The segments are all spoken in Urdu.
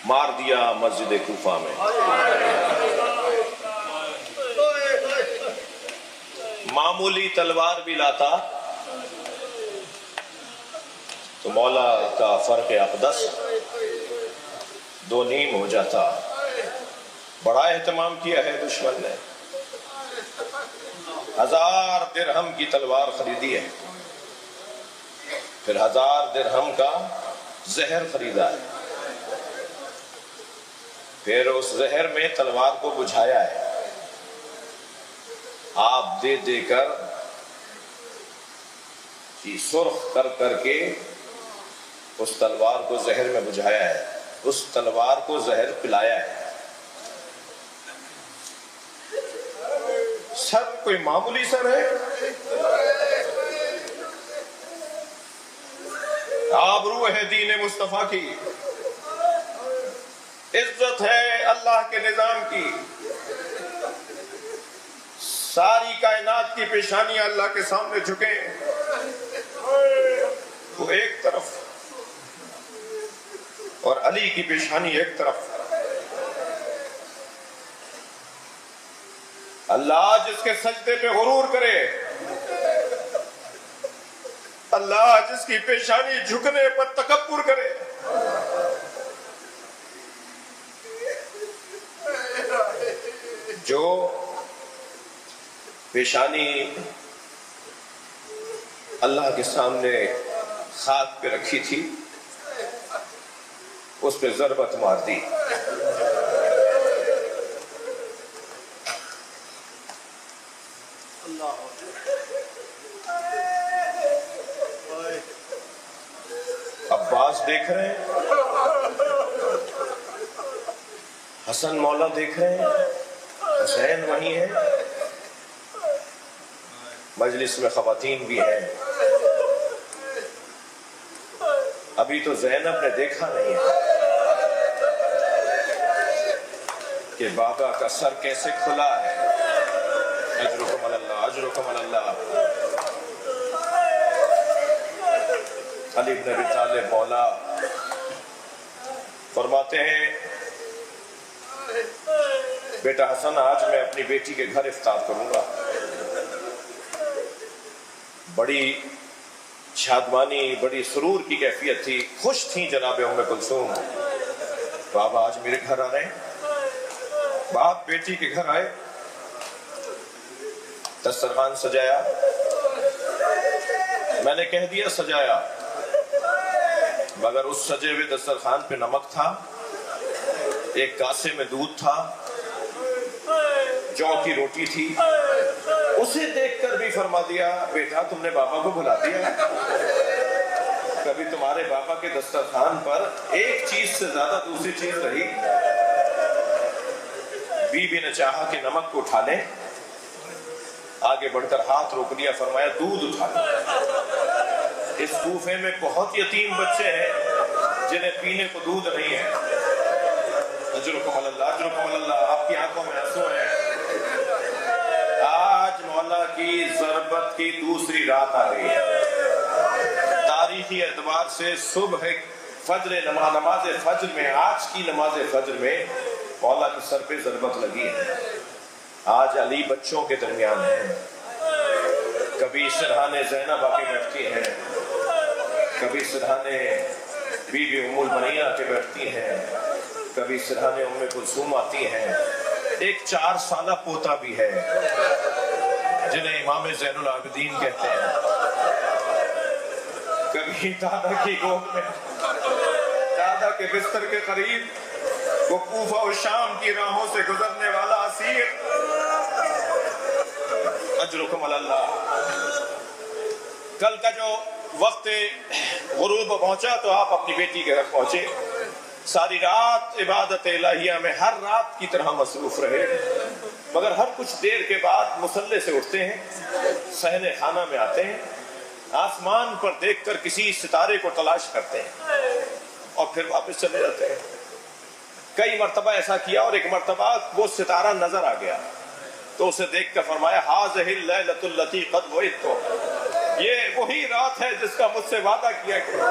مار دیا مسجد کوفہ میں۔ معمولی تلوار بھی لاتا تو مولا کا فرق اقدس دو نیم ہو جاتا۔ بڑا اہتمام کیا ہے دشمن نے، 1000 درہم کی تلوار خریدی ہے، پھر 1000 درہم کا زہر خریدا ہے، پھر اس زہر میں تلوار کو بجھایا ہے، آپ دے دے کر سرخ کر کر کے اس تلوار کو زہر میں بجھایا ہے، اس تلوار کو زہر پلایا ہے۔ سر کوئی معمولی سر ہے؟ آبرو ہے دین مصطفیٰ کی، عزت ہے اللہ کے نظام کی، ساری کائنات کی پیشانیاں اللہ کے سامنے جھکیں، وہ ایک طرف اور علی کی پیشانی ایک طرف۔ اللہ جس کے سجدے پہ غرور کرے، اللہ جس کی پیشانی جھکنے پر تکبر کرے، جو پیشانی اللہ کے سامنے خاک پہ رکھی تھی اس پہ ضربت مار دی۔ عباس دیکھ رہے ہیں، حسن مولا دیکھ رہے ہیں، حسین وہیں ہے، مجلس میں خواتین بھی ہیں۔ ابھی تو زینب نے دیکھا نہیں ہے کہ بابا کا سر کیسے کھلا ہے۔ اجرکم اللہ، اجرکم اللہ۔ علی بن ابی طالب مولا فرماتے ہیں، بیٹا حسن آج میں اپنی بیٹی کے گھر افطار کروں گا۔ بڑی شادمانی، بڑی سرور کی کیفیت تھی، خوش تھیں جناب ام کلثوم، بابا آج میرے گھر آ رہے ہیں۔ باپ بیٹی کے گھر آئے، دسترخوان سجایا، میں نے کہہ دیا سجایا، مگر اس سجے ہوئے دسترخوان پہ نمک تھا، ایک کاسے میں دودھ تھا، جو کی روٹی تھی، اسے دیکھ کر بھی فرما دیا بیٹا تم نے بابا کو بھلا دیا۔ کبھی تمہارے بابا کے دسترخوان پر ایک چیز سے زیادہ دوسری چیز رہی؟ بیوی نے چاہا کہ نمک کو اٹھا لیں، آگے بڑھ کر ہاتھ روک لیا، فرمایا دودھ اٹھا لیں۔ اس کوفے میں بہت یتیم بچے ہیں جنہیں پینے کو دودھ نہیں ہے۔ اجرکم اللہ، اجرکم اللہ۔ آپ کی آنکھوں میں آنسو ہیں۔ آج مولا کی ضربت کی دوسری رات آ گئی ہے۔ تاریخی اعتبار سے صبح فجر نماز فجر میں، آج کی نماز فجر میں مولا کے سر پہ ضربت لگی ہے۔ آج علی بچوں کے درمیان ہے، کبھی سرحانے زینب آ کے بیٹھتی ہیں، کبھی سرحانے بی بی ام البنین آ کے بیٹھتی ہیں، کبھی سرحانے ام کلثوم آتی ہیں۔ ایک 4 سالہ پوتا بھی ہے جنہیں امام زین العابدین کہتے ہیں۔ کبھی دادا کی گود میں، دادا کے بستر کے قریب، وہ کوفہ و شام کی راہوں سے گزرنے والا اسیر۔ اجرکم اللہ۔ کل کا جو وقت غروب پہنچا تو آپ اپنی بیٹی کے گھر پہنچے، ساری رات عبادت الہیہ میں ہر رات کی طرح مصروف رہے، مگر ہر کچھ دیر کے بعد مصلے سے اٹھتے ہیں، صحن خانہ میں آتے ہیں، آسمان پر دیکھ کر کسی ستارے کو تلاش کرتے ہیں اور پھر واپس چلے جاتے ہیں۔ کئی مرتبہ ایسا کیا اور ایک مرتبہ وہ ستارہ نظر آ گیا تو اسے دیکھ کر فرمایا ہاذہ اللیلۃ التی قد وعدت، یہ وہی رات ہے جس کا مجھ سے وعدہ کیا گیا۔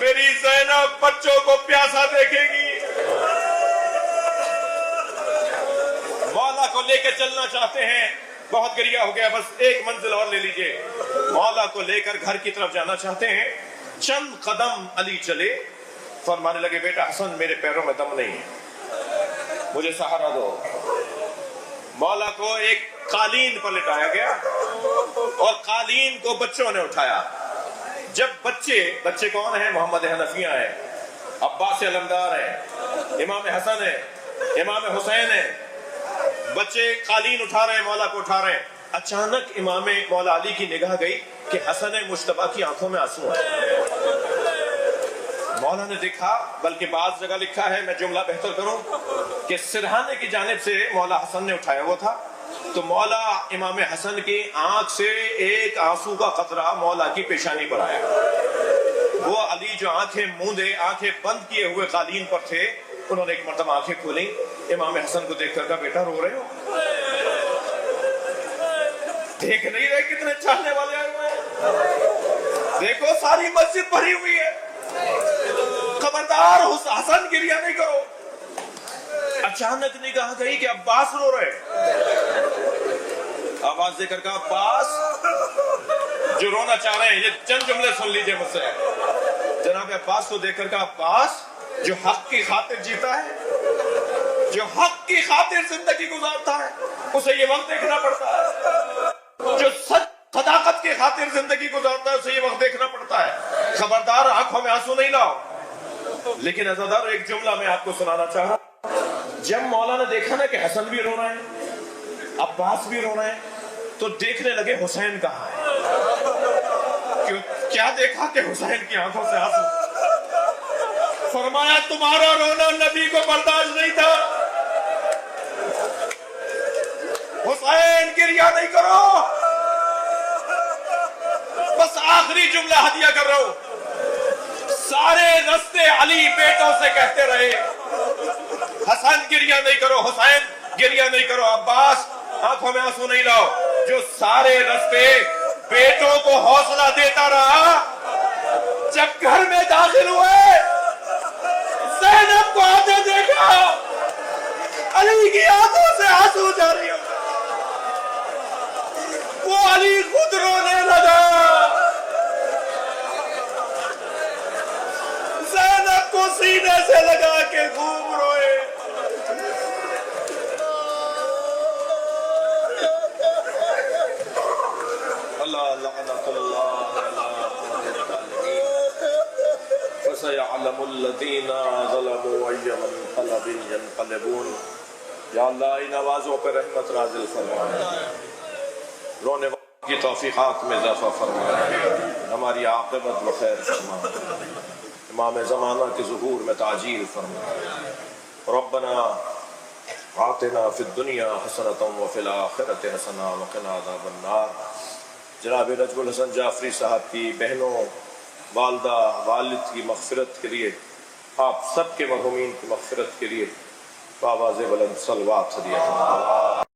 میری زینب بچوں کو پیاسا دیکھے گی. مولا کو لے کے چلنا چاہتے ہیں, بہت گریا ہو گیا, بس ایک منزل اور لے لیجئے. مولا کو لے کر گھر کی طرف جانا چاہتے ہیں. چند قدم علی چلے, فرمانے لگے بیٹا حسن میرے پیروں میں دم نہیں ہے, مجھے سہارا دو. مولا کو ایک قالین پر لٹایا گیا اور قالین کو بچوں نے اٹھایا. جب بچے کون ہیں؟ محمد حنفیہ ہیں, عباس علمدار ہیں, امام حسن ہے, امام حسین ہے. بچے قالین اٹھا رہے ہیں, مولا کو اٹھا رہے ہیں. اچانک امام مولا علی کی نگاہ گئی کہ حسن مجتبیٰ کی آنکھوں میں آنسو ہیں. مولا نے دیکھا, بلکہ بعض جگہ لکھا ہے, میں جملہ بہتر کروں, کہ سرہانے کی جانب سے مولا حسن نے اٹھایا ہوا تھا, تو مولا امام حسن کی آنکھ سے ایک آنسو کا قطرہ مولا کی پیشانی پر آیا. وہ علی جو آنکھیں موندے, آنکھیں بند کیے ہوئے قالین پر تھے, انہوں نے ایک مرتبہ آنکھیں کھولیں, امام حسن کو دیکھ کر کہا بیٹا رو رہے ہو؟ دیکھ نہیں رہے کتنے چاہنے والے آئے ہوئے ہیں؟ دیکھو ساری مسجد بھری ہوئی ہے, خبردار حسن گریہ نہیں کرو. اچانک نگاہ گئی کہ عباس رو رہے. آواز دے کر کہا عباس جو رونا چاہ رہے ہیں, یہ چند جملے سن لیجئے مجھ سے. جناب عباس کو دیکھ کر کہا عباس جو حق کی خاطر جیتا ہے, جو حق کی خاطر زندگی گزارتا ہے, اسے یہ وقت دیکھنا پڑتا ہے. جو صداقت کی خاطر زندگی گزارتا ہے, اسے یہ وقت دیکھنا پڑتا ہے. خبردار آنکھوں میں آنسو نہیں لاؤ. لیکن عزادار ایک جملہ میں آپ کو سنانا چاہ رہا. جب مولا نے دیکھا نا کہ حسن بھی رو رہے ہیں, عباس بھی رو رہے ہیں, تو دیکھنے لگے حسین کہاں ہے. کیا دیکھا کہ حسین کی آنکھوں سے آنسو. فرمایا تمہارا رونا نبی کو برداشت نہیں تھا. حسین گریہ نہیں کرو. بس آخری جملہ ہدیہ کر رہا ہوں. سارے رستے علی بیٹوں سے کہتے رہے حسن گریہ نہیں کرو, حسین گریہ نہیں کرو, عباس آنکھوں میں آنسو نہیں لاؤ. جو سارے رستے بیٹوں کو حوصلہ دیتا رہا, جب گھر میں داخل ہوئے زینب کو آتے دیکھا, علی کی آنکھوں سے آنسو جاری ہو, وہ علی خود رونے لگا. زینب کو سینے سے لگا کے خوب روئے. اللہ لعنت اللہ علی الظالمین. فسيعلم الذين ظلموا أي منقلب ينقلبون. یا اللہ ان آوازوں پہ رحمت نازل فرما, رونے کی توفیقات میں اضافہ فرما, ہماری عاقبت بخیر فرما, امام زمانہ کے ظہور میں تعجیل فرما. ربنا آتنا فی الدنیا حسنۃ وفی الآخرۃ حسنۃ وقنا عذاب النار. جناب نجم الحسن جعفری صاحب کی بہنوں, والدہ, والد کی مغفرت کے لیے, آپ سب کے مرحومین کی مغفرت کے لیے بآواز بلند صلوات ہدیہ فرمائیں.